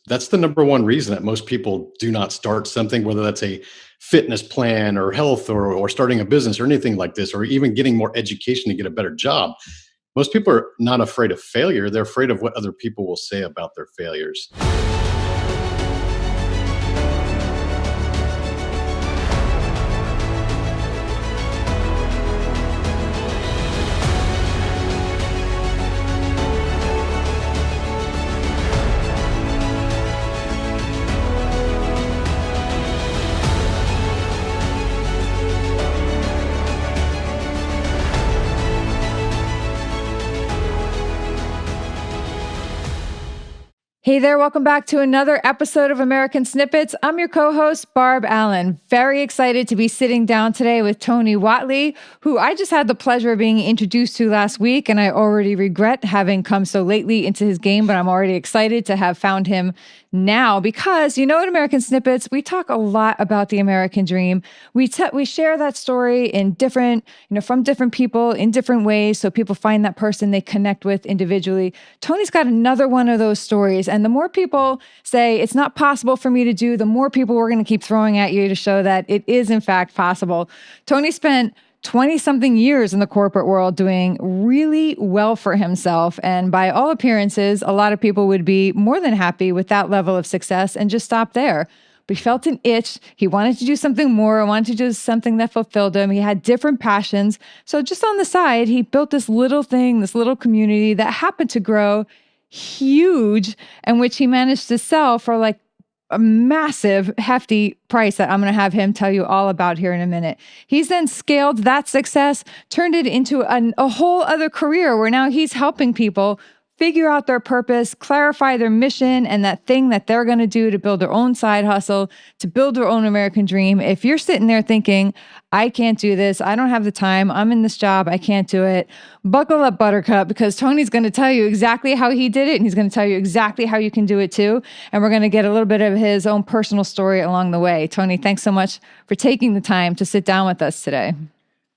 That's the number one reason that most people do not start something, whether that's a fitness plan or health or starting a business or anything like this, or even getting more education to get a better job. Most people are not afraid of failure. They're afraid of what other people will say about their failures. Hey there, welcome back to another episode of American Snippets. I'm your co-host, Barb Allen. Very excited to be sitting down today with Tony Whatley, who I just had the pleasure of being introduced to last week, and I already regret having come so lately into his game, but I'm already excited to have found him now because, at American Snippets, we talk a lot about the American dream. We share that story in different, from different people in different ways, so people find that person they connect with individually. Tony's got another one of those stories. And the more people say it's not possible for me to do, the more people we're going to keep throwing at you to show that it is in fact possible. Tony spent 20 something years in the corporate world doing really well for himself. And by all appearances, a lot of people would be more than happy with that level of success and just stop there. But he felt an itch. He wanted to do something more, wanted to do something that fulfilled him. He had different passions. So just on the side, he built this little thing, this little community that happened to grow huge, and which he managed to sell for like a massive, hefty price that I'm going to have him tell you all about here in a minute. He's then scaled that success, turned it into a whole other career where now he's helping people figure out their purpose, clarify their mission, and that thing that they're going to do to build their own side hustle, to build their own American dream. If you're sitting there thinking, I can't do this, I don't have the time, I'm in this job, I can't do it, buckle up, Buttercup, because Tony's going to tell you exactly how he did it, and he's going to tell you exactly how you can do it too. And we're going to get a little bit of his own personal story along the way. Tony, thanks so much for taking the time to sit down with us today.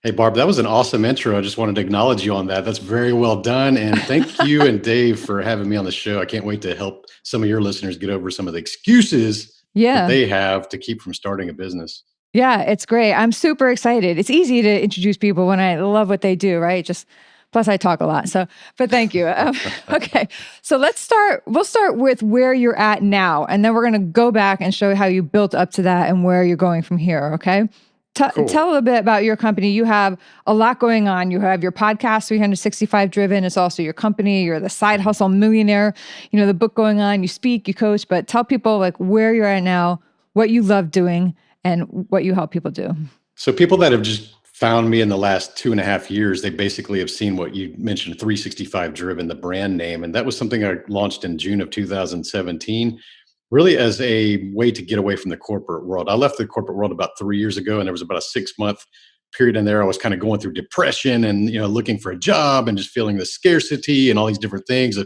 Hey, Barb, that was an awesome intro. I just wanted to acknowledge you on that. That's very well done. And thank you and Dave for having me on the show. I can't wait to help some of your listeners get over some of the excuses that they have to keep from starting a business. Yeah, it's great. I'm super excited. It's easy to introduce people when I love what they do, right? Plus I talk a lot. But thank you. Okay. So we'll start with where you're at now, and then we're going to go back and show how you built up to that and where you're going from here. Okay. Cool. Tell a little bit about your company. You have a lot going on. You have your podcast, 365 Driven. It's also your company. You're the side hustle millionaire. The book going on. You speak, you coach, but tell people like where you're at now, what you love doing, and what you help people do. So people that have just found me in the last 2.5 years, they basically have seen what you mentioned, 365 Driven, the brand name. And that was something I launched in June of 2017. Really as a way to get away from the corporate world. I left the corporate world about 3 years ago, and there was about a 6-month period in there. I was kind of going through depression and looking for a job and just feeling the scarcity and all these different things.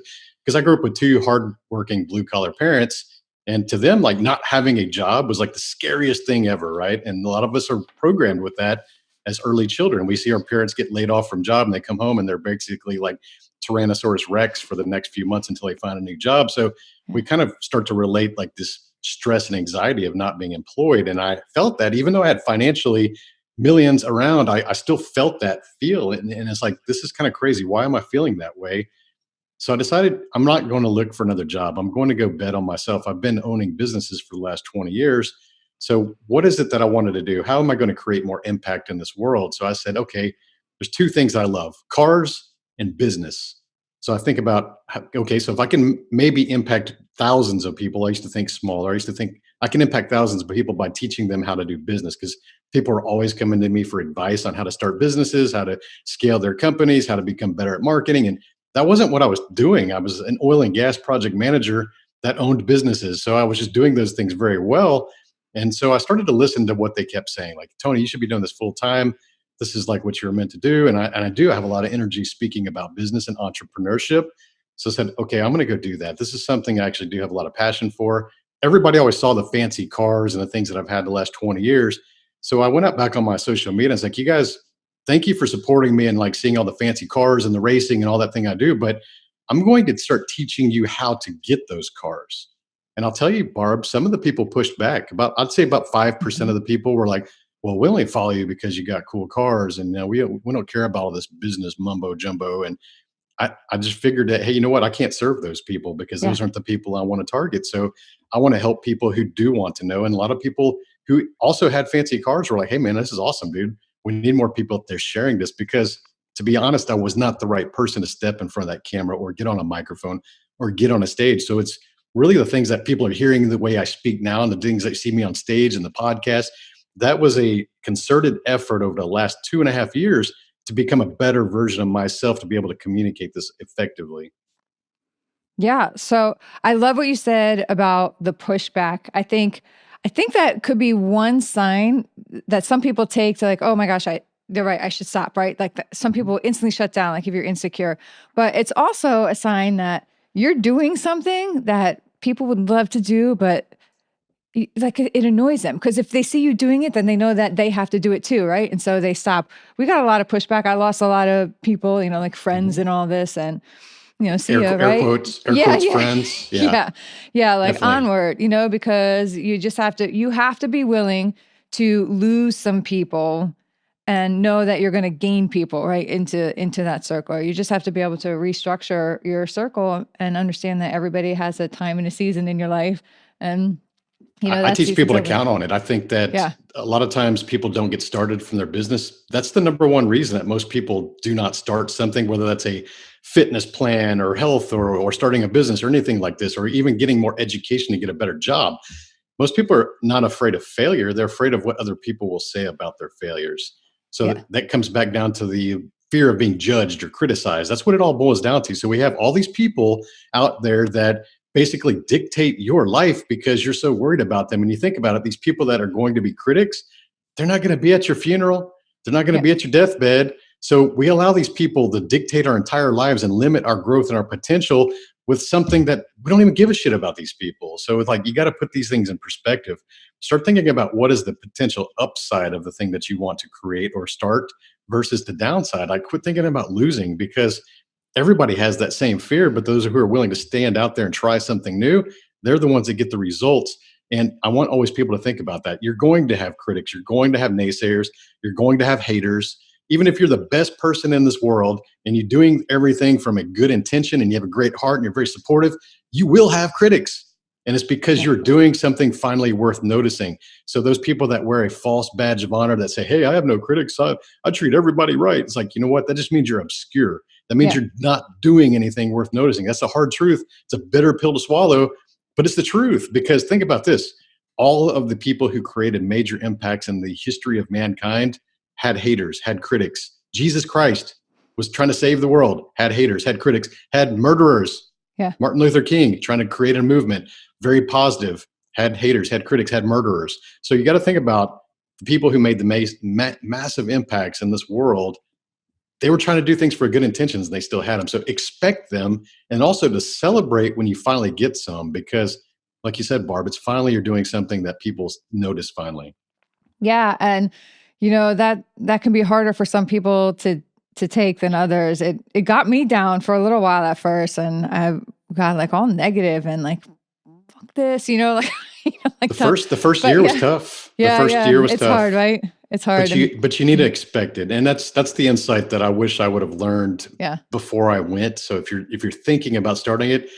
Because I grew up with two hardworking blue collar parents, and to them, like not having a job was like the scariest thing ever, right? And a lot of us are programmed with that as early children. We see our parents get laid off from job, and they come home and they're basically like Tyrannosaurus Rex for the next few months until they find a new job. So we kind of start to relate like this stress and anxiety of not being employed. And I felt that even though I had financially millions around, I still felt that feel. And it's like, this is kind of crazy. Why am I feeling that way? So I decided I'm not going to look for another job. I'm going to go bet on myself. I've been owning businesses for the last 20 years. So what is it that I wanted to do? How am I going to create more impact in this world? So I said, okay, there's two things I love, cars and business. So I think about, okay, so if I can maybe impact thousands of people, I used to think smaller. I used to think I can impact thousands of people by teaching them how to do business, because people are always coming to me for advice on how to start businesses, how to scale their companies, how to become better at marketing. And that wasn't what I was doing. I was an oil and gas project manager that owned businesses. So I was just doing those things very well. And so I started to listen to what they kept saying, like, Tony, you should be doing this full time. This is like what you're meant to do. And I do have a lot of energy speaking about business and entrepreneurship. So I said, okay, I'm going to go do that. This is something I actually do have a lot of passion for. Everybody always saw the fancy cars and the things that I've had the last 20 years. So I went up back on my social media and I was like, you guys, thank you for supporting me and like seeing all the fancy cars and the racing and all that thing I do. But I'm going to start teaching you how to get those cars. And I'll tell you, Barb, some of the people pushed back. I'd say about 5% Mhm. of the people were like, "Well, we only follow you because you got cool cars, and we don't care about all this business mumbo jumbo." And I just figured that, hey, you know what? I can't serve those people because Yeah. those aren't the people I want to target. So I want to help people who do want to know. And a lot of people who also had fancy cars were like, hey, man, this is awesome, dude. We need more people up there sharing this because, to be honest, I was not the right person to step in front of that camera or get on a microphone or get on a stage. So it's really the things that people are hearing the way I speak now and the things they see me on stage and the podcast. That was a concerted effort over the last 2.5 years to become a better version of myself to be able to communicate this effectively. Yeah. So I love what you said about the pushback. I think that could be one sign that some people take to, like, oh my gosh, they're right, I should stop, right? Like some Mhm. people instantly shut down, like if you're insecure. But it's also a sign that you're doing something that people would love to do, but like it annoys them because if they see you doing it, then they know that they have to do it too, right? And so they stop. We got a lot of pushback. I lost a lot of people, like friends Mhm. and all this, and see ya, Air right? quotes, air Yeah, quotes, yeah, friends. Yeah, yeah, yeah. Like definitely. onward, because you just have to be willing to lose some people and know that you're going to gain people right into that circle. You just have to be able to restructure your circle and understand that everybody has a time and a season in your life, and I that's teach people seasons to over. count on it. I think that Yeah, a lot of times people don't get started from their business. That's the number one reason that most people do not start something, whether that's a fitness plan or health or starting a business or anything like this, or even getting more education to get a better job. Most people are not afraid of failure. They're afraid of what other people will say about their failures. So yeah, that comes back down to the fear of being judged or criticized. That's what it all boils down to. So we have all these people out there that basically dictate your life because you're so worried about them. And you think about it, these people that are going to be critics, they're not going to be at your funeral. They're not going to yeah, be at your deathbed. So we allow these people to dictate our entire lives and limit our growth and our potential with something that we don't even give a shit about these people. So it's like you got to put these things in perspective. Start thinking about what is the potential upside of the thing that you want to create or start versus the downside. Like quit thinking about losing because everybody has that same fear, but those who are willing to stand out there and try something new, they're the ones that get the results. And I want always people to think about that. You're going to have critics, you're going to have naysayers, you're going to have haters. Even if you're the best person in this world and you're doing everything from a good intention and you have a great heart and you're very supportive, you will have critics. And it's because yeah, you're doing something finally worth noticing. So those people that wear a false badge of honor that say, hey, I have no critics, I treat everybody right. It's like, you know what? That just means you're obscure. That means yeah. you're not doing anything worth noticing. That's a hard truth. It's a bitter pill to swallow, but it's the truth. Because think about this, all of the people who created major impacts in the history of mankind had haters, had critics. Jesus Christ was trying to save the world, had haters, had critics, had murderers. Yeah. Martin Luther King trying to create a movement, very positive, had haters, had critics, had murderers. So you got to think about the people who made the massive impacts in this world. They were trying to do things for good intentions and they still had them. So expect them and also to celebrate when you finally get some because, like you said, Barb, it's finally you're doing something that people notice finally. Yeah, and that can be harder for some people to take than others. It got me down for a little while at first, and I got like all negative and like fuck this, like The like the, first but year was yeah, tough. The yeah, first yeah. year was It's hard, tough. right? It's hard, and But you need to expect it. And that's the insight that I wish I would have learned yeah, before I went. So if you're thinking about starting it,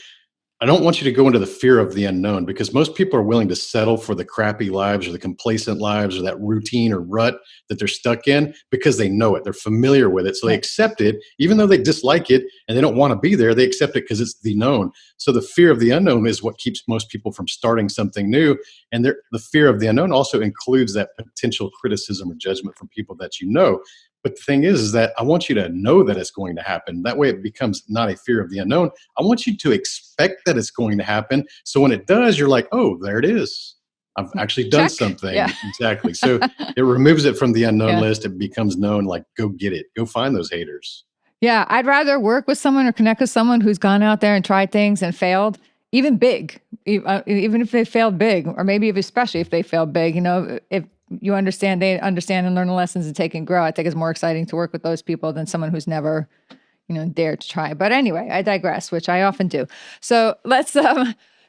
I don't want you to go into the fear of the unknown because most people are willing to settle for the crappy lives or the complacent lives or that routine or rut that they're stuck in because they know it. They're familiar with it. So they right, accept it, even though they dislike it and they don't want to be there. They accept it because it's the known. So the fear of the unknown is what keeps most people from starting something new. And the fear of the unknown also includes that potential criticism or judgment from people that you know. But the thing is that I want you to know that it's going to happen. That way it becomes not a fear of the unknown. I want you to expect that it's going to happen. So when it does, you're like, oh, there it is. I've actually done check, yeah, something. Exactly. So it removes it from the unknown yeah. list. It becomes known, like, go get it. Go find those haters. Yeah, I'd rather work with someone or connect with someone who's gone out there and tried things and failed, even big, even if they failed big, or maybe if, especially if they failed big. If you understand, they understand and learn the lessons and take and grow. I think it's more exciting to work with those people than someone who's never, dared to try. But anyway, I digress, which I often do. So let's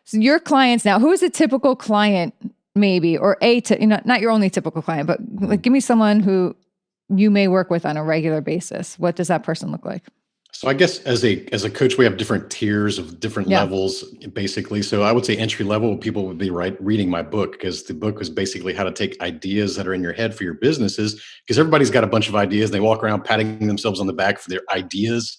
So your clients now, who is a typical client maybe, or not your only typical client, but like, give me someone who you may work with on a regular basis. What does that person look like? So I guess as a coach, we have different tiers of different Yeah. levels, basically. So I would say entry level people would be reading my book, because the book was basically how to take ideas that are in your head for your businesses. Because everybody's got a bunch of ideas. They walk around patting themselves on the back for their ideas.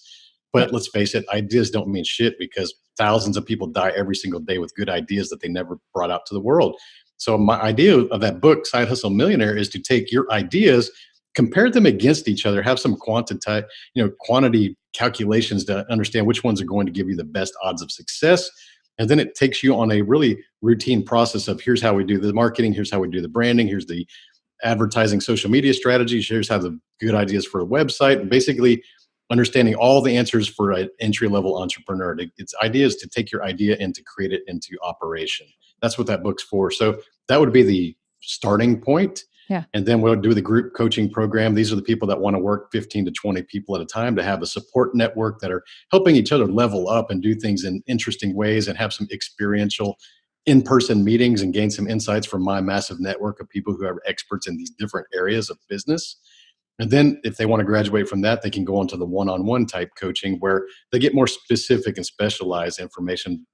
Yeah. But let's face it, ideas don't mean shit, because thousands of people die every single day with good ideas that they never brought out to the world. So my idea of that book, Side Hustle Millionaire, is to take your ideas, compare them against each other, have some quantity calculations to understand which ones are going to give you the best odds of success. And then it takes you on a really routine process of, here's how we do the marketing, here's how we do the branding, here's the advertising, social media strategies, here's how the good ideas for a website, and basically understanding all the answers for an entry level entrepreneur. Its idea is to take your idea and to create it into operation. That's what that book's for. So that would be the starting point. Yeah. And then we'll do the group coaching program. These are the people that want to work 15 to 20 people at a time, to have a support network that are helping each other level up and do things in interesting ways, and have some experiential in-person meetings and gain some insights from my massive network of people who are experts in these different areas of business. And then if they want to graduate from that, they can go on to the one-on-one type coaching, where they get more specific and specialized information,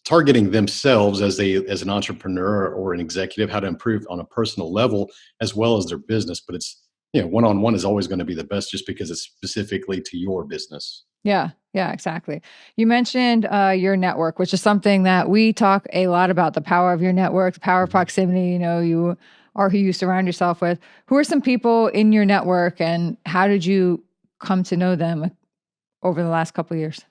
targeting themselves as an entrepreneur or an executive, how to improve on a personal level as well as their business. But it's, one-on-one is always going to be the best, just because it's specifically to your business. Yeah. Yeah, exactly. You mentioned your network, which is something that we talk a lot about, the power of your network, the power of Mhm. proximity. You are who you surround yourself with. Who are some people in your network, and how did you come to know them over the last couple of years?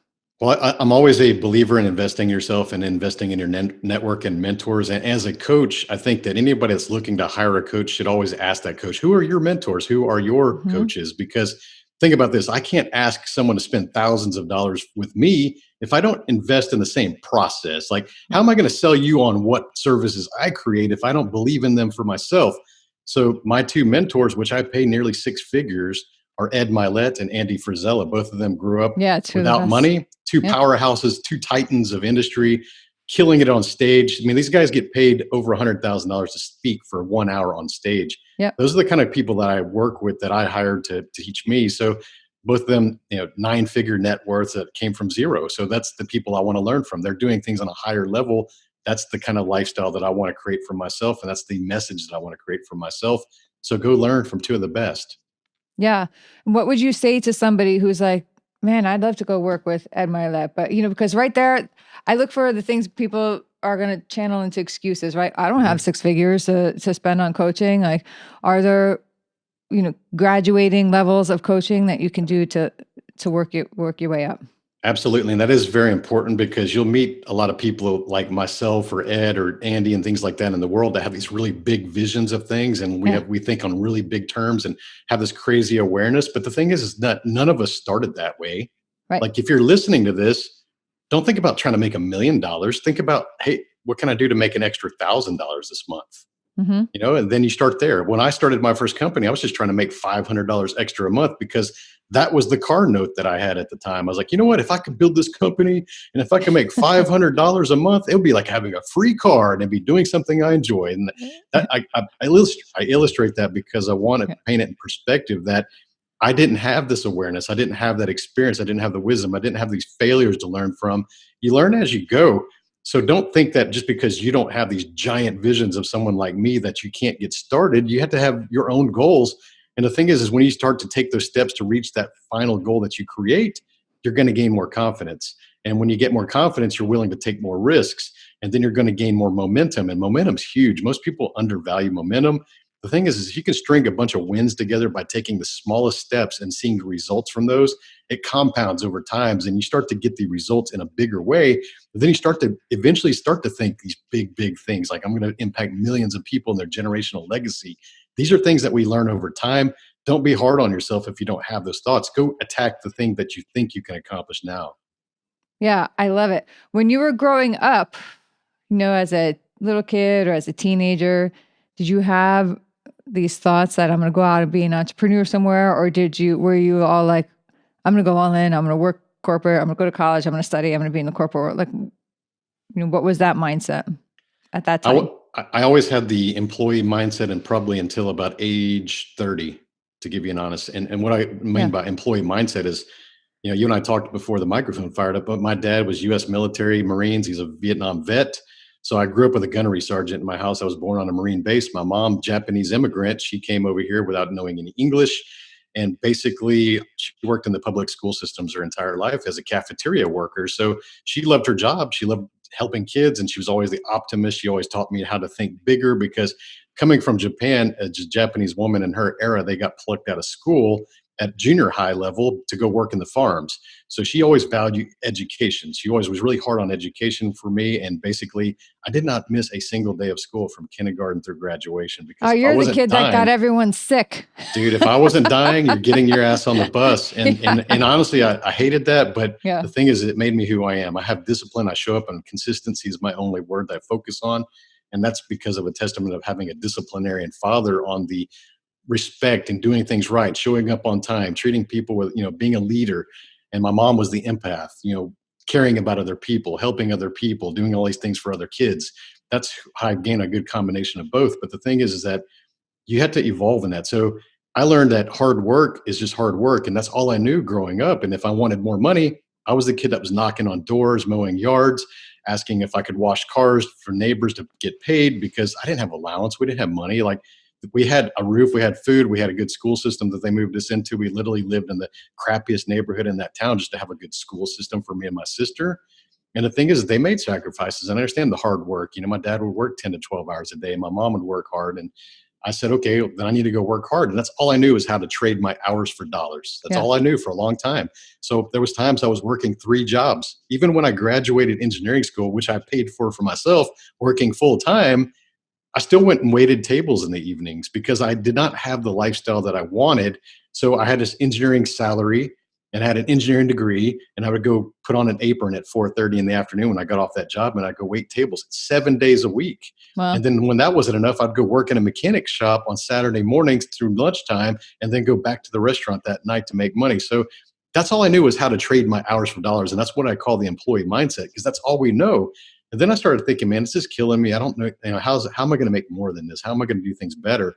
Well, I'm always a believer in investing in yourself and investing in your network and mentors. And as a coach, I think that anybody that's looking to hire a coach should always ask that coach, who are your mentors? Who are your Hmm. coaches? Because think about this, I can't ask someone to spend thousands of dollars with me if I don't invest in the same process. Like, how am I going to sell you on what services I create if I don't believe in them for myself? So, my two mentors, which I pay nearly six figures, are Ed Milet and Andy Frisella. Both of them grew up Yeah, two of the without best. money, two Yep. powerhouses, two titans of industry, killing it on stage. I mean, these guys get paid over $100,000 to speak for 1 hour on stage. Yep. Those are the kind of people that I work with, that I hired to teach me. So both of them, 9-figure net worths that came from zero. So that's the people I want to learn from. They're doing things on a higher level. That's the kind of lifestyle that I want to create for myself. And that's the message that I want to create for myself. So go learn from two of the best. Yeah. What would you say to somebody who's like, man, I'd love to go work with Ed Milet, but because right there, I look for the things people are going to channel into excuses, right? I don't have Mhm. 6 figures to spend on coaching. Like, are there, graduating levels of coaching that you can do to work your way up? Absolutely. And that is very important, because you'll meet a lot of people like myself or Ed or Andy and things like that in the world that have these really big visions of things. And Yeah. we think on really big terms and have this crazy awareness. But the thing is that none of us started that way. Right. Like, if you're listening to this, don't think about trying to make $1 million. Think about, hey, what can I do to make an extra $1,000 this month? Hmm. And then you start there. When I started my first company, I was just trying to make $500 extra a month, because that was the car note that I had at the time. I was like, you know what? If I could build this company and if I could make $500 a month, it would be like having a free car and be doing something I enjoy. And that I illustrate that because I want to Yeah. paint it in perspective that I didn't have this awareness. I didn't have that experience. I didn't have the wisdom. I didn't have these failures to learn from. You learn as you go. So don't think that just because you don't have these giant visions of someone like me that you can't get started. You have to have your own goals. And the thing is when you start to take those steps to reach that final goal that you create, you're going to gain more confidence. And when you get more confidence, you're willing to take more risks. And then you're going to gain more momentum. And momentum's huge. Most people undervalue momentum. The thing is if you can string a bunch of wins together by taking the smallest steps and seeing the results from those, it compounds over times and you start to get the results in a bigger way. But then you start to eventually start to think these big things like, I'm going to impact millions of people and their generational legacy. These are things that we learn over time. Don't be hard on yourself if you don't have those thoughts. Go attack the thing that you think you can accomplish now. Yeah, I love it. When you were growing up, as a little kid or as a teenager, did you have these thoughts that I'm going to go out and be an entrepreneur somewhere? Or were you all like, I'm going to go all in, I'm going to work corporate, I'm going to go to college, I'm going to study, I'm going to be in the corporate world? Like, What was that mindset at that I, time? w- I always had the employee mindset, and probably until about age 30, to give you an honest. And what I mean Yeah. by employee mindset is, you and I talked before the microphone fired up, but my dad was U.S. military Marines. He's a Vietnam vet. So I grew up with a gunnery sergeant in my house. I was born on a Marine base. My mom, Japanese immigrant, she came over here without knowing any English. And basically, she worked in the public school systems her entire life as a cafeteria worker. So she loved her job. She loved helping kids, and she was always the optimist. She always taught me how to think bigger because coming from Japan, a Japanese woman in her era, they got plucked out of school at junior high level to go work in the farms. So she always valued education. She always was really hard on education for me. And basically, I did not miss a single day of school from kindergarten through graduation Oh, because if I you're the wasn't kid that got dying, everyone sick. dude, if I wasn't dying, you're getting your ass on the bus. And Yeah. and honestly, I hated that. But Yeah. the thing is, it made me who I am. I have discipline. I show up, and consistency is my only word that I focus on. And that's because of a testament of having a disciplinarian father on the respect and doing things right, showing up on time, treating people with, being a leader. And my mom was the empath, caring about other people, helping other people, doing all these things for other kids. That's how I gained a good combination of both. But the thing is that you had to evolve in that. So I learned that hard work is just hard work. And that's all I knew growing up. And if I wanted more money, I was the kid that was knocking on doors, mowing yards, asking if I could wash cars for neighbors to get paid because I didn't have allowance. We didn't have money. Like we had a roof, we had food, we had a good school system that they moved us into. We literally lived in the crappiest neighborhood in that town just to have a good school system for me and my sister. And the thing is, they made sacrifices. And I understand the hard work. My dad would work 10 to 12 hours a day. My mom would work hard. And I said, okay, then I need to go work hard. And that's all I knew is how to trade my hours for dollars. That's Yeah. all I knew for a long time. So there was times I was working 3 jobs. Even when I graduated engineering school, which I paid for myself, working full time, I still went and waited tables in the evenings because I did not have the lifestyle that I wanted. So I had this engineering salary and had an engineering degree, and I would go put on an apron at 4:30 in the afternoon when I got off that job, and I'd go wait tables 7 days a week. Well, And then when that wasn't enough, I'd go work in a mechanic shop on Saturday mornings through lunchtime, and then go back to the restaurant that night to make money. So that's all I knew was how to trade my hours for dollars, and that's what I call the employee mindset because that's all we know. And then I started thinking, man, it's just killing me. I don't know, how am I going to make more than this? How am I going to do things better?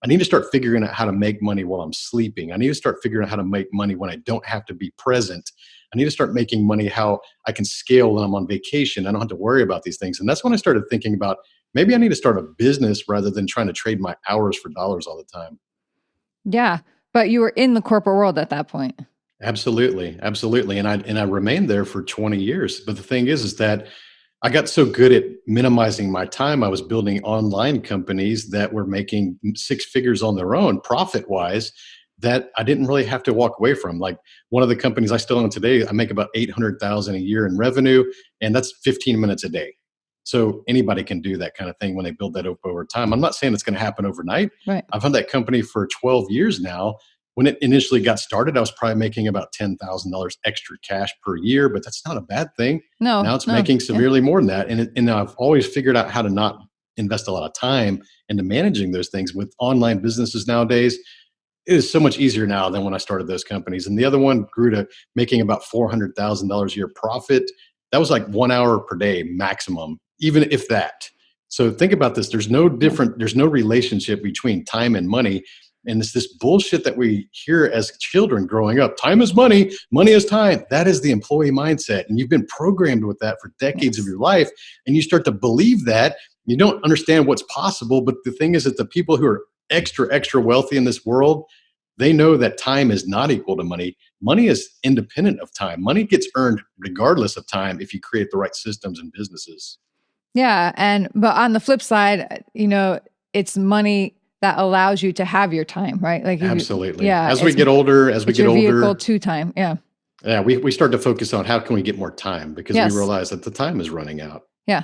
I need to start figuring out how to make money while I'm sleeping. I need to start figuring out how to make money when I don't have to be present. I need to start making money how I can scale when I'm on vacation. I don't have to worry about these things. And that's when I started thinking about maybe I need to start a business rather than trying to trade my hours for dollars all the time. yeah. But you were in the corporate world at that point. Absolutely, absolutely. And I remained there for 20 years. But the thing is that I got so good at minimizing my time. I was building online companies that were making 6 figures on their own, profit wise, that I didn't really have to walk away from. Like one of the companies I still own today, I make about 800,000 a year in revenue, and that's 15 minutes a day. So anybody can do that kind of thing when they build that up over time. I'm not saying it's going to happen overnight. Right. I've had that company for 12 years now. When it initially got started, I was probably making about $10,000 extra cash per year, but that's not a bad thing. No, Now it's no. making Yeah. severely more than that. And I've always figured out how to not invest a lot of time into managing those things with online businesses nowadays. It is so much easier now than when I started those companies. And the other one grew to making about $400,000 a year profit. That was like 1 hour per day maximum, even if that. So think about this. There's no relationship between time and money. And it's this bullshit that we hear as children growing up. Time is money, money is time. That is the employee mindset. And you've been programmed with that for decades of Yes. your life. And you start to believe that. You don't understand what's possible. But the thing is that the people who are extra wealthy in this world, they know that time is not equal to money. Money is independent of time. Money gets earned regardless of time if you create the right systems and businesses. Yeah. But on the flip side, it's money that allows you to have your time, right? Like, Absolutely. yeah, As we get older, as we it's get your vehicle older, to time. Yeah. yeah, we start to focus on how can we get more time because we Yes. realize that the time is running out. Yeah.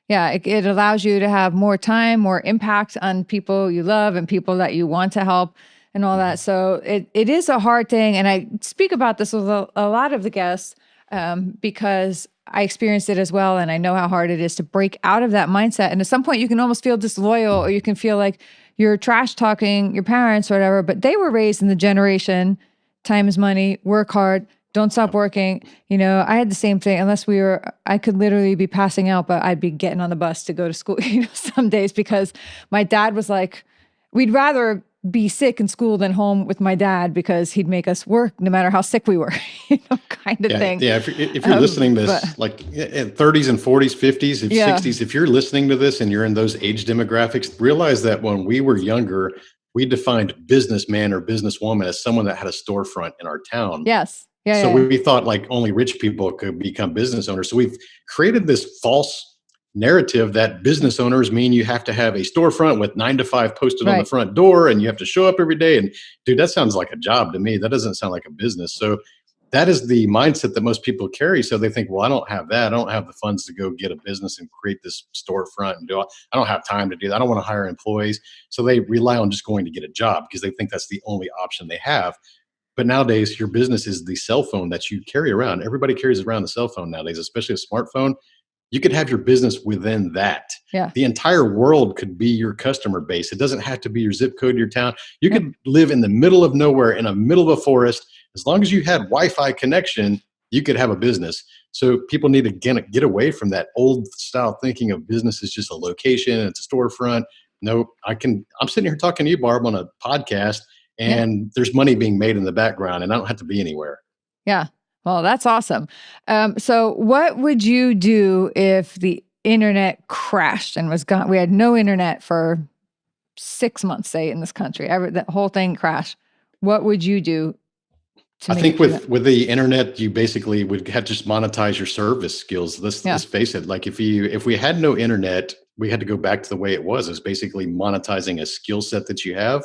Yeah. It allows you to have more time, more impact on people you love and people that you want to help and all that. Mhm. So it is a hard thing. And I speak about this with a lot of the guests because I experienced it as well. And I know how hard it is to break out of that mindset. And at some point, you can almost feel disloyal or you can feel like you're trash talking your parents or whatever, but they were raised in the generation time is money, work hard, Don't stop working. I had the same thing. I could literally be passing out, but I'd be getting on the bus to go to school, some days because my dad was like, we'd rather be sick in school than home with my dad because he'd make us work no matter how sick we were, kind of Yeah, thing. yeah. If you're listening to But this, like in 30s and 40s, 50s, if yeah, 60s, if you're listening to this and you're in those age demographics, realize that when we were younger, we defined businessman or businesswoman as someone that had a storefront in our town. yes. Yeah, So yeah, we thought like only rich people could become business owners. So we've created this false narrative that business owners mean you have to have a storefront with 9 to 5 posted on the right. front door and you have to show up every day. And dude, that sounds like a job to me. That doesn't sound like a business. So that is the mindset that most people carry. So they think, well, I don't have that. I don't have the funds to go get a business and create this storefront and do it. I don't have time to do that. I don't want to hire employees. So they rely on just going to get a job because they think that's the only option they have. But nowadays, your business is the cell phone that you carry around. Everybody carries around a cell phone nowadays, especially a smartphone. You could have your business within that. Yeah, The entire world could be your customer base. It doesn't have to be your zip code, your town. You yeah, could live in the middle of nowhere, in the middle of a forest. As long as you had Wi-Fi connection, you could have a business. So people need to get away from that old style thinking of business as just a location, it's a storefront. No, I'm sitting here talking to you, Barb, on a podcast, yeah, and there's money being made in the background, and I don't have to be anywhere. yeah. Well, that's awesome. So what would you do if the internet crashed and was gone? We had no internet for 6 months, say, in this country. The whole thing crashed. What would you do to I make think it prevent? with the internet, you basically would have to just monetize your service skills. Yeah, Let's face it. Like if we had no internet, we had to go back to the way it was. It's basically monetizing a skill set that you have.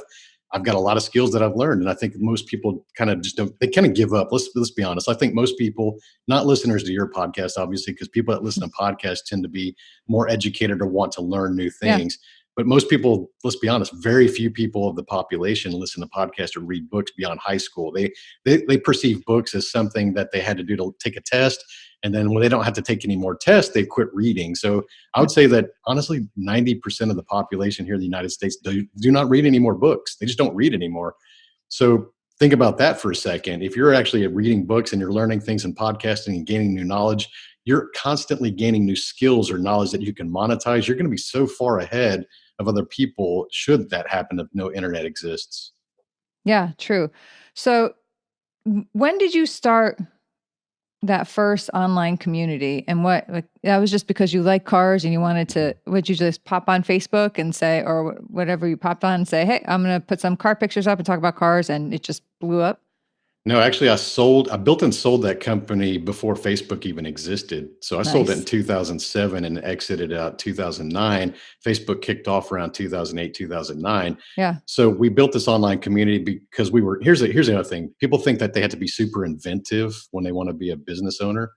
I've got a lot of skills that I've learned, and I think most people kind of just don't. They kind of give up. Let's be honest. I think most people, not listeners to your podcast, obviously, because people that listen to podcasts tend to be more educated or want to learn new yeah, things. But most people, let's be honest, very few people of the population listen to podcasts or read books beyond high school. They perceive books as something that they had to do to take a test, and then when they don't have to take any more tests, they quit reading. So I yeah, would say that honestly 90% of the population here in the United States do not read any more books. They just don't read anymore. So think about that for a second. If you're actually reading books and you're learning things in podcasting and gaining new knowledge, you're constantly gaining new skills or knowledge that you can monetize. You're going to be so far ahead of other people should that happen if no internet exists. yeah, true. So when did you start that first online community? And what, like, that was just because you like cars and you wanted to, would you just pop on Facebook and say, or whatever you popped on and say, hey, I'm going to put some car pictures up and talk about cars, and it just blew up? No, actually, I built and sold that company before Facebook even existed. So I sold it in Nice. 2007 and exited out 2009. Facebook kicked off around 2008, 2009. Yeah. So we built this online community because here's the other thing. People think that they have to be super inventive when they want to be a business owner.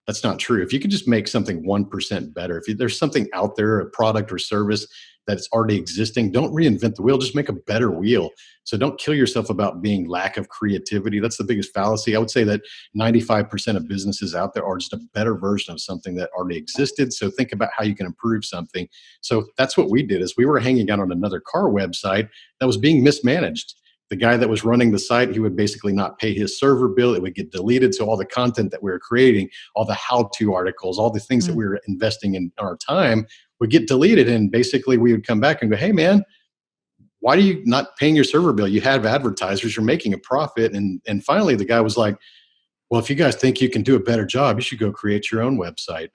That's not true. If you could just make something 1% better, there's something out there, a product or service that's already existing, don't reinvent the wheel, just make a better wheel. So don't kill yourself about being lack of creativity. That's the biggest fallacy. I would say that 95% of businesses out there are just a better version of something that already existed. So think about how you can improve something. So that's what we did is we were hanging out on another car website that was being mismanaged. The guy that was running the site, he would basically not pay his server bill. It would get deleted. So all the content that we were creating, all the how-to articles, all the things that Mm. we were investing in our time would get deleted. And basically we would come back and go, hey man, why are you not paying your server bill? You have advertisers, you're making a profit. And finally the guy was like, well, if you guys think you can do a better job, you should go create your own website.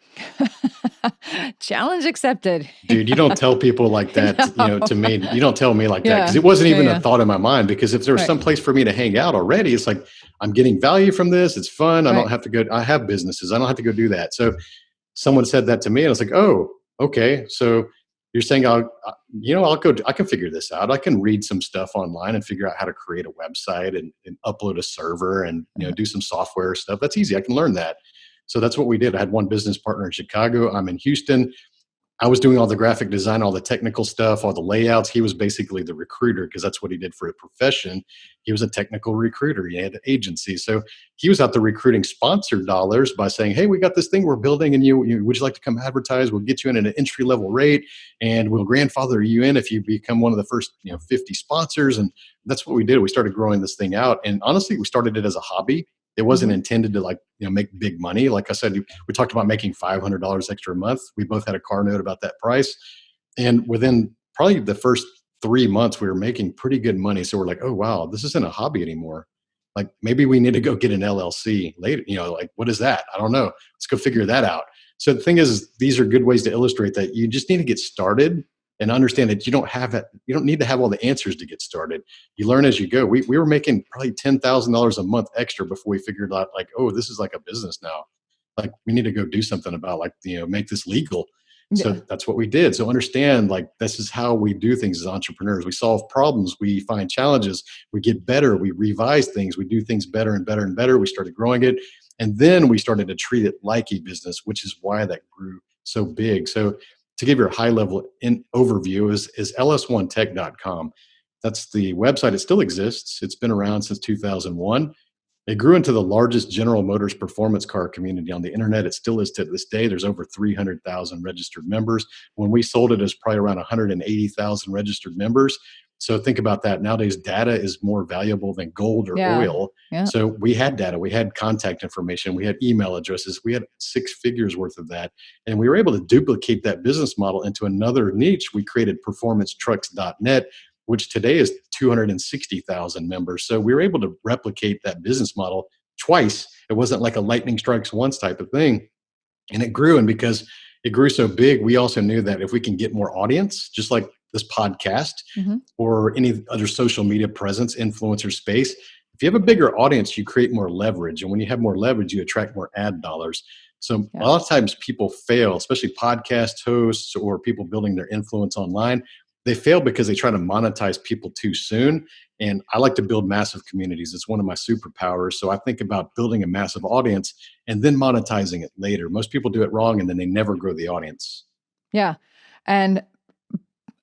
Challenge accepted. Dude, you don't tell people like that, No. to me. You don't tell me like that because Yeah. it wasn't Yeah. even a Yeah. thought in my mind. Because if there was Right. some place for me to hang out already, it's like I'm getting value from this. It's fun. I don't Right. have to go. I have businesses. I don't have to go do that. So someone said that to me, and I was like, oh, okay. So you're saying I'll go. I can figure this out. I can read some stuff online and figure out how to create a website and upload a server and Uh-huh. do some software stuff. That's easy. I can learn that. So that's what we did. I had one business partner in Chicago. I'm in Houston. I was doing all the graphic design, all the technical stuff, all the layouts. He was basically the recruiter because that's what he did for a profession. He was a technical recruiter. He had an agency. So he was out there recruiting sponsored dollars by saying, hey, we got this thing we're building and would you like to come advertise? We'll get you in at an entry level rate and we'll grandfather you in if you become one of the first 50 sponsors. And that's what we did. We started growing this thing out. And honestly, we started it as a hobby. It wasn't Hmm. intended to like, make big money. Like I said, we talked about making $500 extra a month. We both had a car note about that price. And within probably the first 3 months, we were making pretty good money. So we're like, oh, wow, this isn't a hobby anymore. Like maybe we need to go get an LLC later. Like what is that? I don't know. Let's go figure that out. So the thing is, these are good ways to illustrate that you just need to get started and understand that you don't have it. You don't need to have all the answers to get started. You learn as you go. We were making probably $10,000 a month extra before we figured out like, oh, this is like a business now. Like we need to go do something about like, make this legal. So Yeah. that's what we did. So understand like this is how we do things as entrepreneurs. We solve problems, we find challenges, we get better, we revise things, we do things better and better and better. We started growing it. And then we started to treat it like a business, which is why that grew so big. So to give you a high level overview is ls1tech.com. That's the website. It still exists. It's been around since 2001. It grew into the largest General Motors performance car community on the internet. It still is to this day. There's over 300,000 registered members. When we sold it, it was probably around 180,000 registered members. So think about that. Nowadays, data is more valuable than gold or Yeah. oil. Yeah. So we had data, we had contact information, we had email addresses, we had six figures worth of that. And we were able to duplicate that business model into another niche. We created performancetrucks.net, which today is 260,000 members. So we were able to replicate that business model twice. It wasn't like a lightning strikes once type of thing. And it grew. And because it grew so big, we also knew that if we can get more audience, just like this podcast Hmm. or any other social media presence, influencer space, if you have a bigger audience, you create more leverage. And when you have more leverage, you attract more ad dollars. So a Yeah. lot of times people fail, especially podcast hosts or people building their influence online. They fail because they try to monetize people too soon. And I like to build massive communities. It's one of my superpowers. So I think about building a massive audience and then monetizing it later. Most people do it wrong and then they never grow the audience. Yeah. And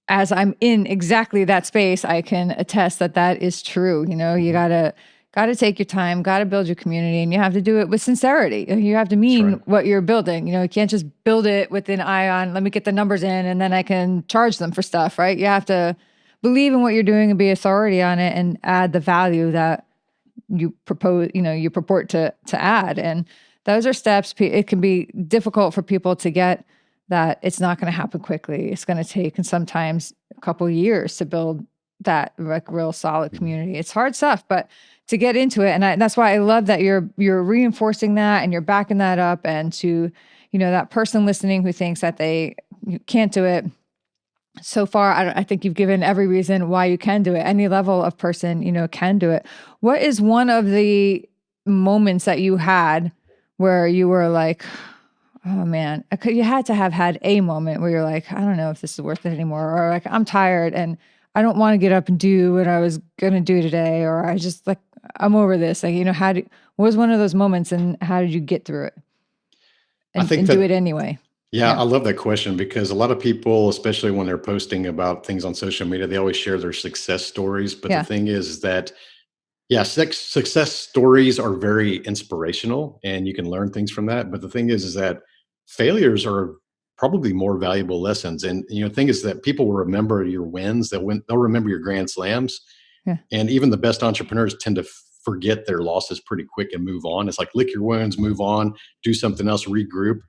as I'm in exactly that space, I can attest that that is true. You Mhm. gotta take your time, gotta build your community, and you have to do it with sincerity. You have to That's mean right. what you're building. You can't just build it with an eye on, let me get the numbers in and then I can charge them for stuff, right? You have to believe in what you're doing and be authority on it and add the value that you purport to add. And those are steps. It can be difficult for people to get that it's not going to happen quickly. It's going to take, and sometimes a couple of years to build that like real solid Mhm. community. It's hard stuff, but to get into it, and that's why I love that you're reinforcing that and you're backing that up. And to that person listening who thinks that they can't do it, so far, I think you've given every reason why you can do it. Any level of person, can do it. What is one of the moments that you had where you were like, oh man, you had to have had a moment where you're like, I don't know if this is worth it anymore, or like, I'm tired and I don't want to get up and do what I was going to do today, or I just like, I'm over this. Like, what was one of those moments and how did you get through it I and, think and do that it anyway? Yeah, Yeah. I love that question because a lot of people, especially when they're posting about things on social media, they always share their success stories. But the Yeah. thing is that, yeah, success stories are very inspirational and you can learn things from that. But the thing is that failures are probably more valuable lessons. And, the thing is that people will remember your wins, they'll remember your grand slams. Yeah. And even the best entrepreneurs tend to forget their losses pretty quick and move on. It's like lick your wounds, move on, do something else, regroup.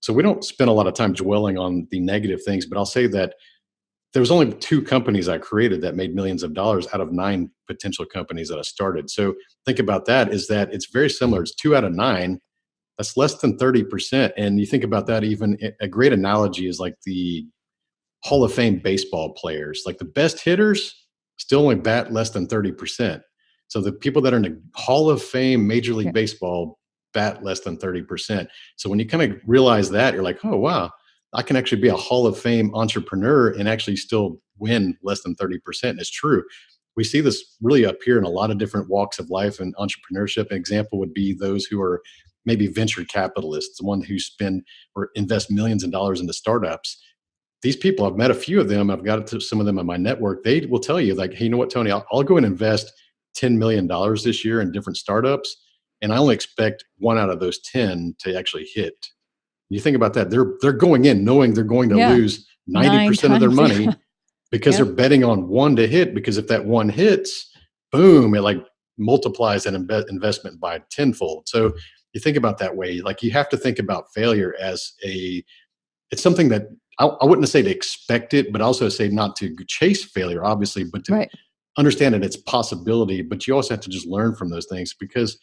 So we don't spend a lot of time dwelling on the negative things, but I'll say that there was only two companies I created that made millions of dollars out of nine potential companies that I started. So think about that is that it's very similar. It's two out of nine. That's less than 30%. And you think about that, even a great analogy is like the Hall of Fame baseball players, like the best hitters still only bat less than 30%. So the people that are in the Hall of Fame Major League Yeah. Baseball bat less than 30%. So when you kind of realize that, you're like, oh, wow, I can actually be a Hall of Fame entrepreneur and actually still win less than 30%. It's true. We see this really appear in a lot of different walks of life and entrepreneurship. An example would be those who are maybe venture capitalists, the one who spend or invest millions of dollars into startups. These people, I've met a few of them. I've got some of them in my network. They will tell you, like, hey, you know what, Tony, I'll go and invest $10 million this year in different startups. And I only expect one out of those 10 to actually hit. You think about that. They're going in knowing they're going to Yeah. lose Nine 90% of their times. Yeah. money because they're Yep. betting on one to hit. Because if that one hits, boom, it like multiplies that investment by tenfold. So you think about that way, like you have to think about failure as it's something that I wouldn't say to expect it, but also say not to chase failure, obviously, but to Right. understand that it's possibility. But you also have to just learn from those things, because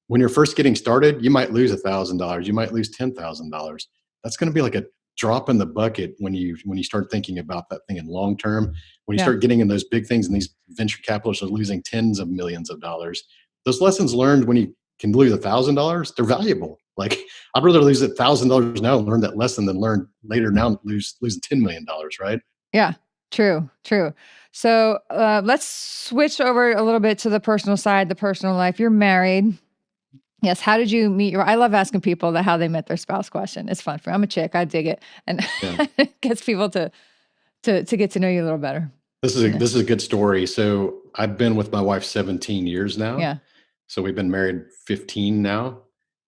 when you're first getting started, you might lose $1,000, you might lose $10,000. That's going to be like a drop in the bucket when you start thinking about that thing in long term. When you Yeah. start getting in those big things, and these venture capitalists are losing tens of millions of dollars, those lessons learned when you can lose $1,000, they're valuable. Like I'd rather lose $1,000 now and learn that lesson than learn later now and losing $10 million, right? Yeah. True. True. So let's switch over a little bit to the personal side, the personal life. You're married. Yes. How did you meet your? I love asking people that how they met their spouse question. It's fun for me. I'm a chick. I dig it, and Yeah. it gets people to get to know you a little better. Yeah. This is a good story. So I've been with my wife 17 years now. Yeah. So we've been married 15 now.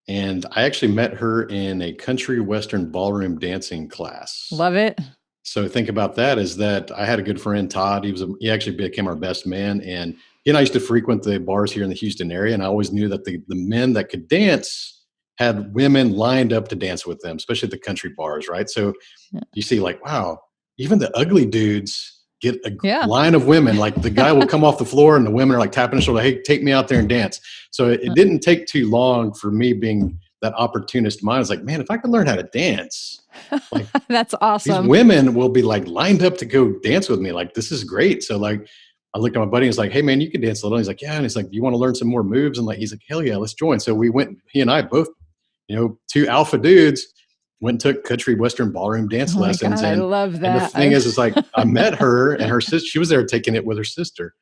And I actually met her in a country western ballroom dancing class. Love it. So think about that, is that I had a good friend, Todd. He actually became our best man. And he and I used to frequent the bars here in the Houston area. And I always knew that the men that could dance had women lined up to dance with them, especially at the country bars, right? So Yeah. you see, like, wow, even the ugly dudes get a Yeah. line of women. Like the guy will come off the floor and the women are like tapping his shoulder, hey, take me out there and dance. So it didn't take too long for me being that opportunist mind. It's like, man, if I could learn how to dance, like That's these awesome. women will be like lined up to go dance with me. Like, this is great. So like, I looked at my buddy and was like, hey man, you can dance a little. He's like, yeah. And he's like, do you want to learn some more moves? And like, he's like, hell yeah, let's join. So we went, he and I both, two alpha dudes went and took country western ballroom dance Oh my lessons. God, I love And the that. thing is like, I met her and her sister, she was there taking it with her sister.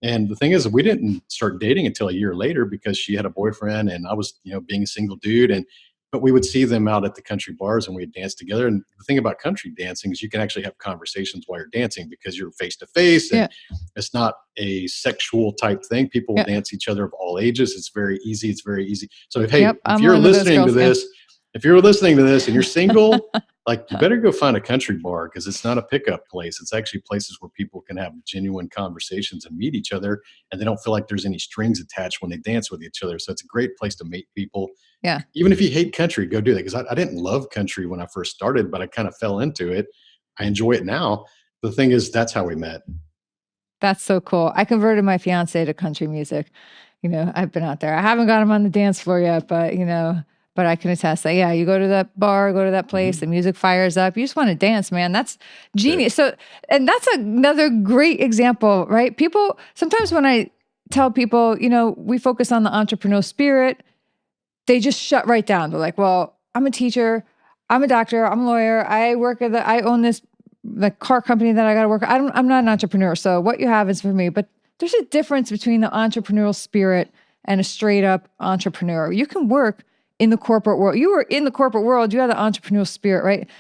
And the thing is, we didn't start dating until a year later because she had a boyfriend and I was, being a single dude. But we would see them out at the country bars and we'd dance together. And the thing about country dancing is you can actually have conversations while you're dancing because you're face to face and Yeah. it's not a sexual type thing. People will Yeah. dance each other of all ages. It's very easy. It's very easy. So, hey, Yep. if I'm you're one of those listening to girls. Yeah. this, if you're listening to this and you're single, like you better go find a country bar because it's not a pickup place. It's actually places where people can have genuine conversations and meet each other, and they don't feel like there's any strings attached when they dance with each other. So it's a great place to meet people. Yeah. Even if you hate country, go do that, because I didn't love country when I first started, but I kind of fell into it. I enjoy it now. The thing is, that's how we met. That's so cool. I converted my fiance to country music. I've been out there. I haven't got him on the dance floor yet, but I can attest that, yeah, you go to that bar, go to that place, the Mhm. music fires up. You just want to dance, man. That's That's it. genius. So, and that's another great example, right? People, sometimes when I tell people, we focus on the entrepreneurial spirit, they just shut right down. They're like, well, I'm a teacher, I'm a doctor, I'm a lawyer, I own this the car company that I got to work. I'm not an entrepreneur. So what you have is for me, but there's a difference between the entrepreneurial spirit and a straight up entrepreneur. You can work in the corporate world. You were in the corporate world, you had the entrepreneurial spirit, right?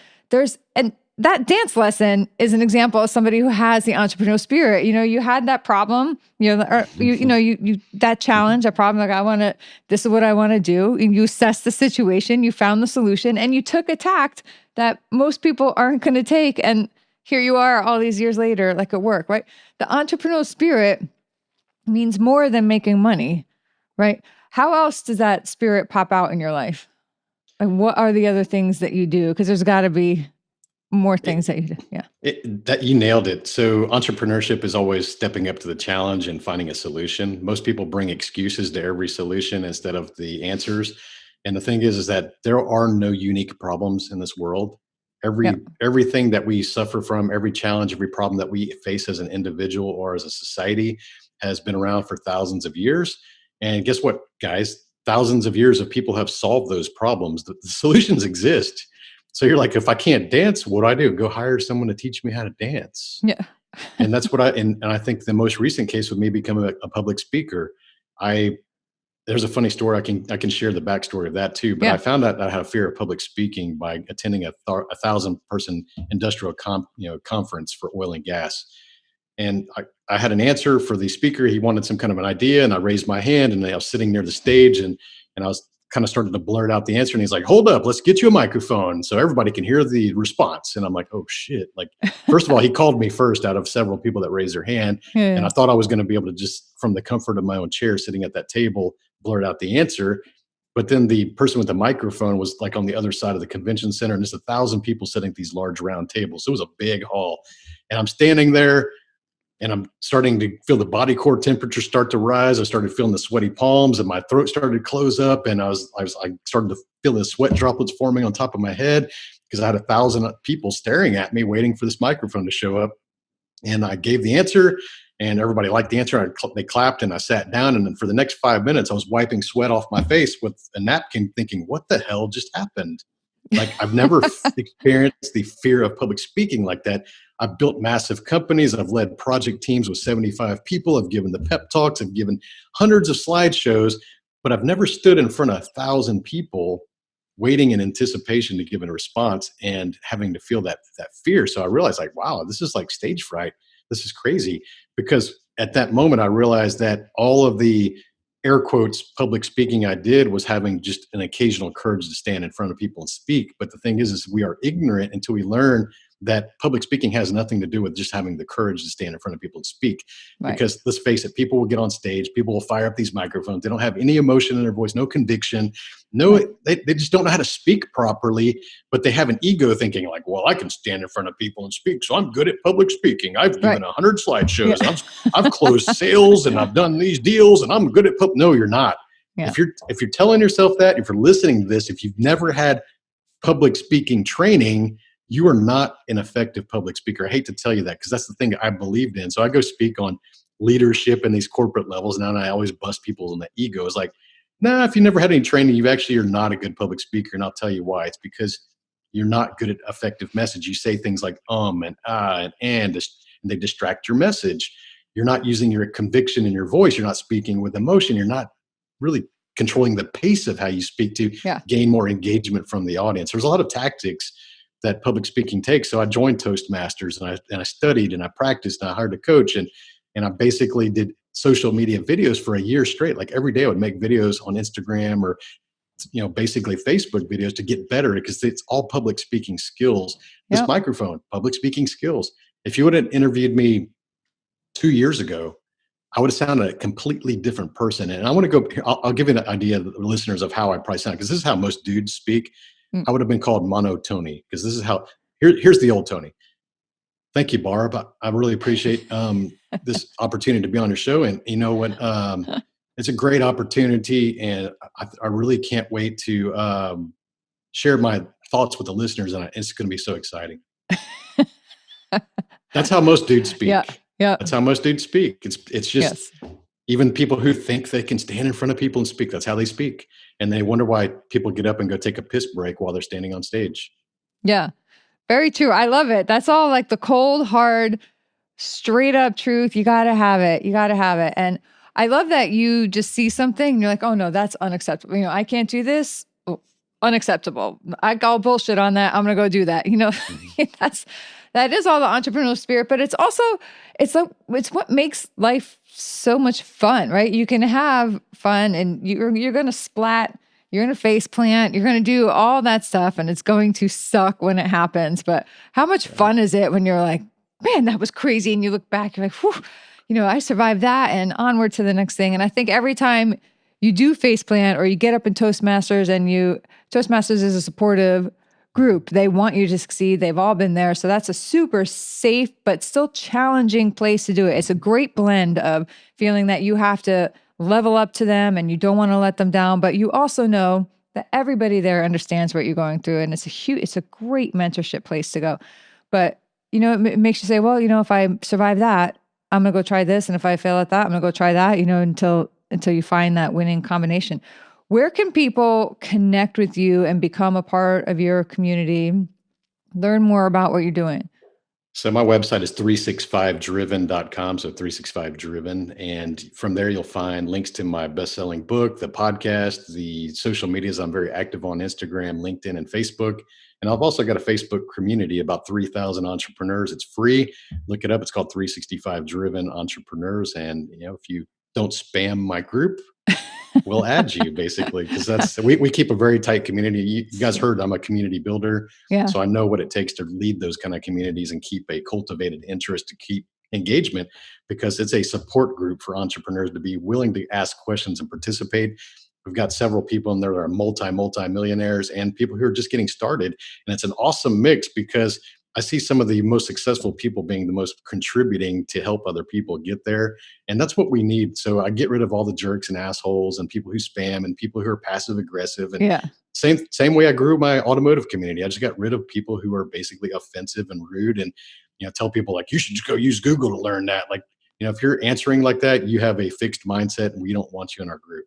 And that dance lesson is an example of somebody who has the entrepreneurial spirit. You had that problem, or you that challenge, a problem, like this is what I want to do. And you assessed the situation, you found the solution, and you took a tact that most people aren't going to take. And here you are all these years later, like at work, right? The entrepreneurial spirit means more than making money, right? How else does that spirit pop out in your life? And what are the other things that you do? Because there's got to be more things that you do. Yeah. That you nailed it. So entrepreneurship is always stepping up to the challenge and finding a solution. Most people bring excuses to every solution instead of the answers. And the thing is that there are no unique problems in this world. Yeah. Everything that we suffer from, every challenge, every problem that we face as an individual or as a society has been around for thousands of years. And guess what, guys? Thousands of years of people have solved those problems. The solutions exist. So you're like, if I can't dance, what do I do? Go hire someone to teach me how to dance. Yeah. And that's what and I think the most recent case with me becoming a public speaker, I there's a funny story. I can share the backstory of that too. But I Yeah. found out that I had a fear of public speaking by attending a 1,000-person industrial conference for oil and gas. And I had an answer for the speaker. He wanted some kind of an idea, and I raised my hand, and I was sitting near the stage, and I was kind of started to blurt out the answer. And he's like, hold up, let's get you a microphone so everybody can hear the response. And I'm like, oh shit. Like, first of all, he called me first out of several people that raised their hand. And Yeah. I thought I was going to be able to just from the comfort of my own chair sitting at that table, blurt out the answer. But then the person with the microphone was like on the other side of the convention center, and there's 1,000 people sitting at these large round tables. So it was a big hall. And I'm standing there and I'm starting to feel the body core temperature start to rise. I started feeling the sweaty palms, and my throat started to close up, and I started to feel the sweat droplets forming on top of my head because I had 1,000 people staring at me, waiting for this microphone to show up. And I gave the answer, and everybody liked the answer. They clapped, and I sat down. And then for the next 5 minutes, I was wiping sweat off my face with a napkin, thinking, "What the hell just happened?" Like, I've never experienced the fear of public speaking like that. I've built massive companies. I've led project teams with 75 people. I've given the pep talks. I've given hundreds of slideshows, but I've never stood in front of 1,000 people waiting in anticipation to give a response and having to feel that fear. So I realized, like, wow, this is like stage fright. This is crazy. Because at that moment, I realized that all of the air quotes public speaking I did was having just an occasional courage to stand in front of people and speak. But the thing is we are ignorant until we learn that public speaking has nothing to do with just having the courage to stand in front of people and speak. Right. Because let's face it, people will get on stage, people will fire up these microphones. They don't have any emotion in their voice, no conviction, no, Right. they just don't know how to speak properly, but they have an ego thinking like, well, I can stand in front of people and speak, so I'm good at public speaking. I've Right. given 100 slideshows. Yeah. I've closed sales and I've done these deals and I'm good at no, you're not. Yeah. If you're telling yourself that, if you're listening to this, if you've never had public speaking training, you are not an effective public speaker. I hate to tell you that because that's the thing I believed in. So I go speak on leadership and these corporate levels now, and I always bust people on the ego. It's like, nah, if you never had any training, you actually are not a good public speaker. And I'll tell you why. It's because you're not good at effective message. You say things like and ah and they distract your message. You're not using your conviction in your voice. You're not speaking with emotion. You're not really controlling the pace of how you speak to Yeah. gain more engagement from the audience. There's a lot of tactics that public speaking takes. So I joined Toastmasters and I studied and I practiced and I hired a coach and I basically did social media videos for a year straight. Like every day I would make videos on Instagram or basically Facebook videos to get better because it's all public speaking skills. This Yep. microphone, public speaking skills. If you would have interviewed me 2 years ago, I would have sounded a completely different person. And I want to go, I'll give you an idea to the listeners of how I probably sound, because this is how most dudes speak. Mm. I would have been called Mono Tony, because this is how, here's the old Tony. Thank you, Barb. I really appreciate this opportunity to be on your show. And you know what? It's a great opportunity. And I really can't wait to share my thoughts with the listeners. And it's going to be so exciting. That's how most dudes speak. Yeah. Yeah. That's how most dudes speak. It's just Yes. even people who think they can stand in front of people and speak. That's how they speak. And they wonder why people get up and go take a piss break while they're standing on stage. Yeah. Very true. I love it. That's all like the cold, hard, straight up truth. You got to have it. You got to have it. And I love that you just see something and you're like, oh no, that's unacceptable. I can't do this. Oh, unacceptable. I call bullshit on that. I'm going to go do that. Mhm. That is all the entrepreneurial spirit, but it's also, it's what makes life so much fun, right? You can have fun and you're going to splat, you're going to face plant, you're going to do all that stuff and it's going to suck when it happens. But how much fun is it when you're like, man, that was crazy. And you look back, you're like, whew, I survived that and onward to the next thing. And I think every time you do face plant or you get up in Toastmasters Toastmasters is a supportive group. They want you to succeed. They've all been there. So that's a super safe, but still challenging place to do it. It's a great blend of feeling that you have to level up to them and you don't want to let them down, but you also know that everybody there understands what you're going through. And it's a great mentorship place to go. But, it makes you say, well, if I survive that, I'm going to go try this. And if I fail at that, I'm going to go try that, until you find that winning combination. Where can people connect with you and become a part of your community, learn more about what you're doing? So my website is 365driven.com. So 365 driven. And from there, you'll find links to my best-selling book, the podcast, the social medias. I'm very active on Instagram, LinkedIn, and Facebook. And I've also got a Facebook community, about 3,000 entrepreneurs. It's free. Look it up. It's called 365 Driven Entrepreneurs. And, if you don't spam my group, we'll add you basically, because we keep a very tight community. You guys heard I'm a community builder, Yeah. so I know what it takes to lead those kind of communities and keep a cultivated interest, to keep engagement, because it's a support group for entrepreneurs to be willing to ask questions and participate. We've got several people in there that are multi millionaires and people who are just getting started, and it's an awesome mix because I see some of the most successful people being the most contributing to help other people get there. And that's what we need. So I get rid of all the jerks and assholes and people who spam and people who are passive aggressive. And Yeah. same way I grew my automotive community. I just got rid of people who are basically offensive and rude, and tell people like, you should just go use Google to learn that. Like, if you're answering like that, you have a fixed mindset and we don't want you in our group.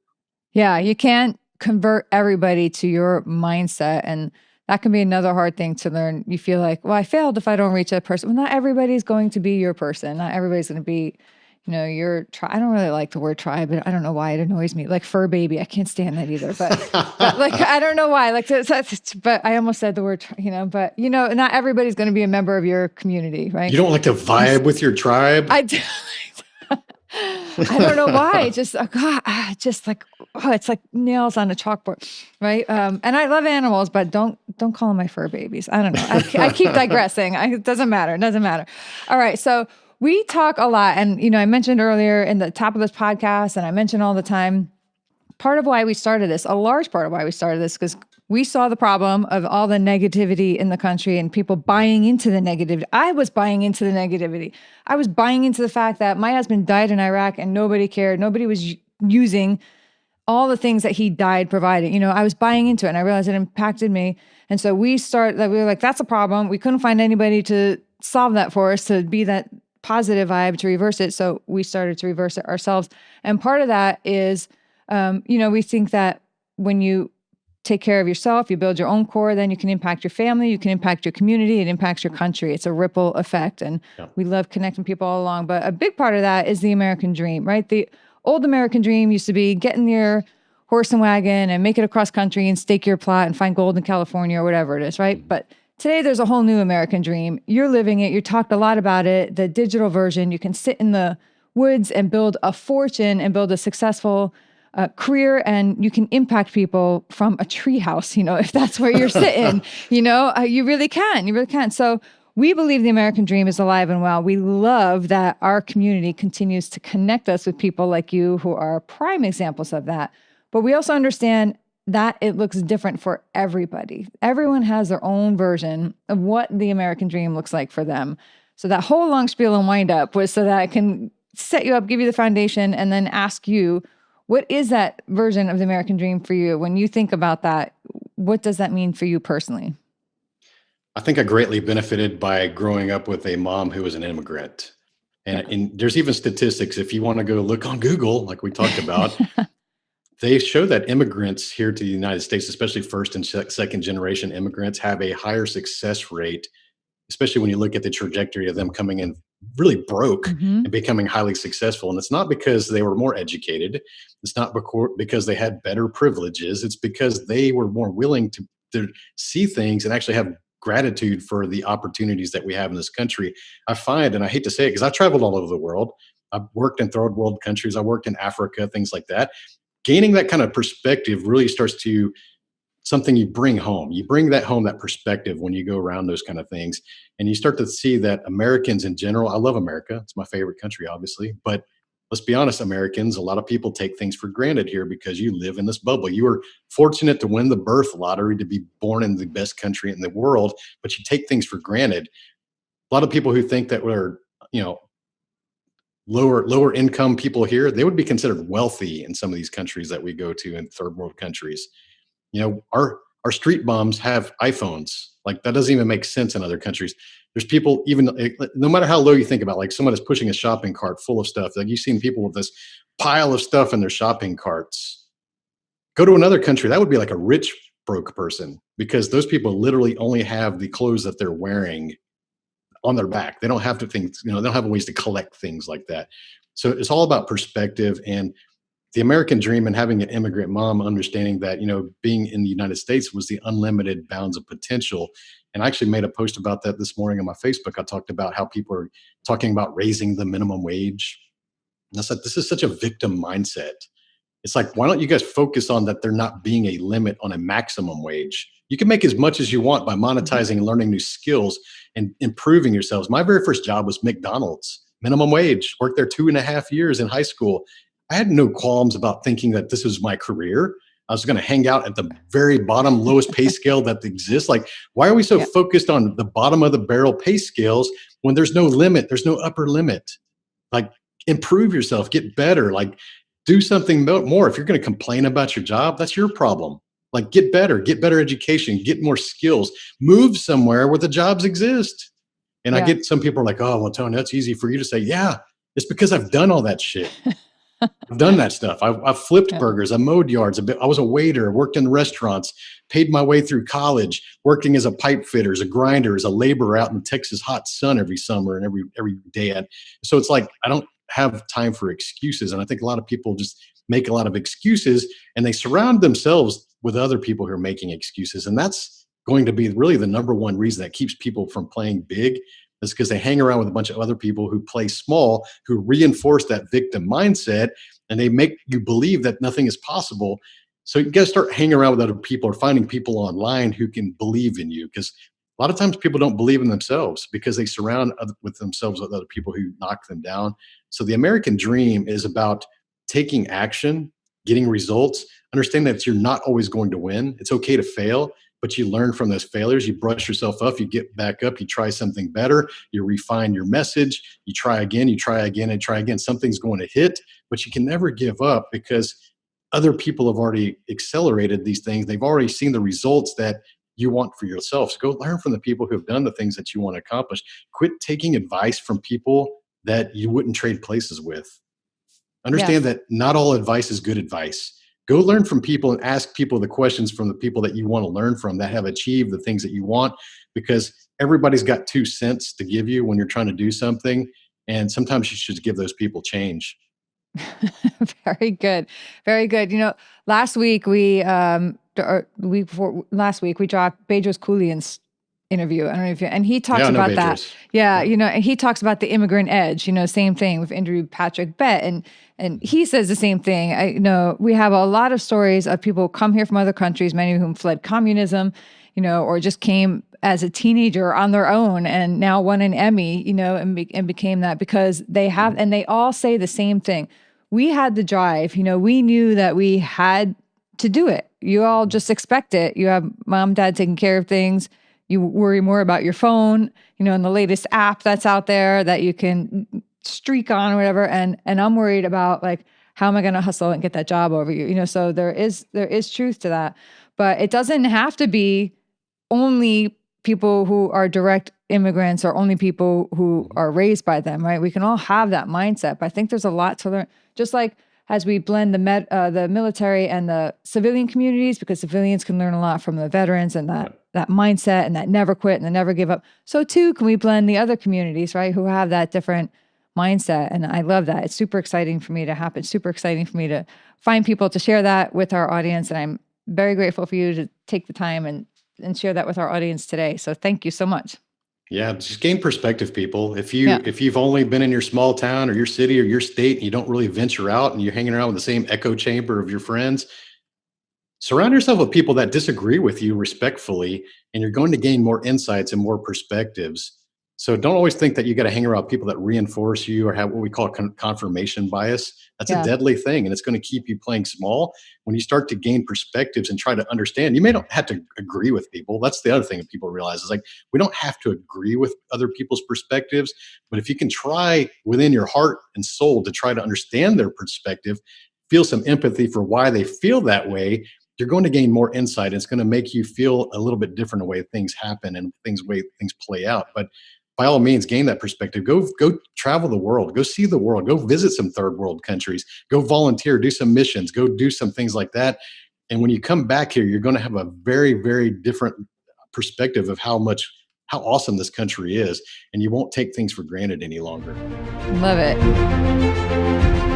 Yeah, you can't convert everybody to your mindset. And that can be another hard thing to learn. You feel like, well, I failed if I don't reach that person. Well, not everybody's going to be your person. Not everybody's going to be, your tribe. I don't really like the word tribe, but I don't know why it annoys me. Like fur baby, I can't stand that either. But like, I don't know why. Like, but I almost said the word, but not everybody's going to be a member of your community, right? You don't like to vibe with your tribe? I do. I don't know why. It's just, oh God, just like, it's like nails on a chalkboard, right? And I love animals, but don't call them my fur babies. I don't know. I keep digressing. It doesn't matter. It doesn't matter. All right. So we talk a lot. And, I mentioned earlier in the top of this podcast, and I mention all the time, part of why we started this, a large part of why we started this, because we saw the problem of all the negativity in the country and people buying into the negativity. I was buying into the negativity. I was buying into the fact that my husband died in Iraq and nobody cared. Nobody was using all the things that he died providing. I was buying into it and I realized it impacted me. And so we were like, that's a problem. We couldn't find anybody to solve that for us, to be that positive vibe, to reverse it. So we started to reverse it ourselves. And part of that is, we think that when you take care of yourself, you build your own core, then you can impact your family, you can impact your community, it impacts your country. It's a ripple effect. And we love connecting people all along. But a big part of that is the American dream, right? The old American dream used to be get in your horse and wagon and make it across country and stake your plot and find gold in California or whatever it is, right? But today there's a whole new American dream. You're living it. You talked a lot about it. The digital version, you can sit in the woods and build a fortune and build a successful career, and you can impact people from a treehouse, if that's where you're sitting, you really can. You really can. So we believe the American dream is alive and well. We love that our community continues to connect us with people like you who are prime examples of that. But we also understand that it looks different for everybody. Everyone has their own version of what the American dream looks like for them. So that whole long spiel and wind up was so that I can set you up, give you the foundation, and then ask you, what is that version of the American dream for you? When you think about that, what does that mean for you personally? I think I greatly benefited by growing up with a mom who was an immigrant. And there's even statistics, if you want to go look on Google, like we talked about, they show that immigrants here to the United States, especially first and second generation immigrants, have a higher success rate, especially when you look at the trajectory of them coming in really broke Mhm. and becoming highly successful. And it's not because they were more educated. It's not because they had better privileges. It's because they were more willing to see things and actually have gratitude for the opportunities that we have in this country. I find, and I hate to say it because I traveled all over the world. I've worked in third world countries. I worked in Africa, things like that. Gaining that kind of perspective really starts to something you bring home. You bring that home, that perspective when you go around those kind of things. And you start to see that Americans in general, I love America. It's my favorite country, obviously. But let's be honest, Americans, a lot of people take things for granted here because you live in this bubble. You were fortunate to win the birth lottery, to be born in the best country in the world, but you take things for granted. A lot of people who think that we're, you know, lower income people here, they would be considered wealthy in some of these countries that we go to in third world countries. Our street bums have iPhones. Like that doesn't even make sense in other countries. There's people, even no matter how low you think about, like someone is pushing a shopping cart full of stuff. Like you've seen people with this pile of stuff in their shopping carts. Go to another country, that would be like a rich broke person, because those people literally only have the clothes that they're wearing on their back. They don't have to think, they don't have ways to collect things like that. So it's all about perspective. And the American dream, and having an immigrant mom, understanding that, being in the United States was the unlimited bounds of potential. And I actually made a post about that this morning on my Facebook. I talked about how people are talking about raising the minimum wage. And that's like, this is such a victim mindset. It's like, why don't you guys focus on that there not being a limit on a maximum wage? You can make as much as you want by Mhm. monetizing and learning new skills and improving yourselves. My very first job was McDonald's, minimum wage, worked there 2.5 years in high school. I had no qualms about thinking that this was my career. I was going to hang out at the very bottom, lowest pay scale that exists. Like, why are we so Yeah. focused on the bottom of the barrel pay scales when there's no limit? There's no upper limit. Like, improve yourself, get better, like do something more. If you're going to complain about your job, that's your problem. Like, get better education, get more skills, move somewhere where the jobs exist. And I Yeah. get some people are like, oh, well, Tony, that's easy for you to say. Yeah, it's because I've done all that shit. I've done that stuff. I've flipped Yeah. burgers. I mowed yards. I was a waiter, worked in restaurants, paid my way through college, working as a pipe fitter, as a grinder, as a laborer out in the Texas hot sun every summer and every day. So it's like, I don't have time for excuses. And I think a lot of people just make a lot of excuses and they surround themselves with other people who are making excuses. And that's going to be really the number one reason that keeps people from playing big, is because they hang around with a bunch of other people who play small, who reinforce that victim mindset, and they make you believe that nothing is possible. So you got to start hanging around with other people or finding people online who can believe in you, because a lot of times people don't believe in themselves because they surround with themselves with other people who knock them down. So the American dream is about taking action, getting results, understand that you're not always going to win. It's okay to fail, but you learn from those failures. You brush yourself up, you get back up, you try something better, you refine your message, you try again, and try again. Something's going to hit, but you can never give up because other people have already accelerated these things. They've already seen the results that you want for yourself. So go learn from the people who have done the things that you want to accomplish. Quit taking advice from people that you wouldn't trade places with. Understand Yes. that not all advice is good advice. Go learn from people and ask people the questions from the people that you want to learn from, that have achieved the things that you want, because everybody's got 2 cents to give you when you're trying to do something. And sometimes you should give those people change. Very good. Very good. Last week or week before last week we dropped Bedros Keuilian's interview. I don't know if you, and he Yeah, talks I know about that. Bedros. Yeah, Yeah. and he talks about the immigrant edge, same thing. We've interviewed Patrick Bett and he says the same thing. We have a lot of stories of people who come here from other countries, many of whom fled communism, or just came as a teenager on their own and now won an Emmy, and became that because they have, Mhm. and they all say the same thing. We had the drive, we knew that we had to do it. You all Mhm. just expect it. You have mom, dad taking care of things. You worry more about your phone, and the latest app that's out there that you can streak on or whatever. And I'm worried about, like, how am I going to hustle and get that job over you? So there is truth to that, but it doesn't have to be only people who are direct immigrants or only people who Mhm. are raised by them, right? We can all have that mindset, but I think there's a lot to learn. Just like as we blend the military and the civilian communities, because civilians can learn a lot from the veterans and Yeah. that mindset and that never quit and the never give up. So too, can we blend the other communities, right, who have that different mindset? And I love that. It's super exciting for me to happen. Super exciting for me to find people to share that with our audience. And I'm very grateful for you to take the time and share that with our audience today. So thank you so much. Yeah, just gain perspective, people. If Yeah. you've only been in your small town or your city or your state and you don't really venture out and you're hanging around with the same echo chamber of your friends, surround yourself with people that disagree with you respectfully, and you're going to gain more insights and more perspectives. So don't always think that you got to hang around people that reinforce you or have what we call confirmation bias. That's a Yeah. deadly thing, and it's going to keep you playing small. When you start to gain perspectives and try to understand, you may not have to agree with people. That's the other thing that people realize is, like, we don't have to agree with other people's perspectives, but if you can try within your heart and soul to try to understand their perspective, feel some empathy for why they feel that way, you're going to gain more insight. It's going to make you feel a little bit different the way things happen and way things play out. But by all means, gain that perspective. Go travel the world. Go see the world. Go visit some third world countries. Go volunteer. Do some missions. Go do some things like that. And when you come back here, you're going to have a very, very different perspective of how awesome this country is, and you won't take things for granted any longer. Love it.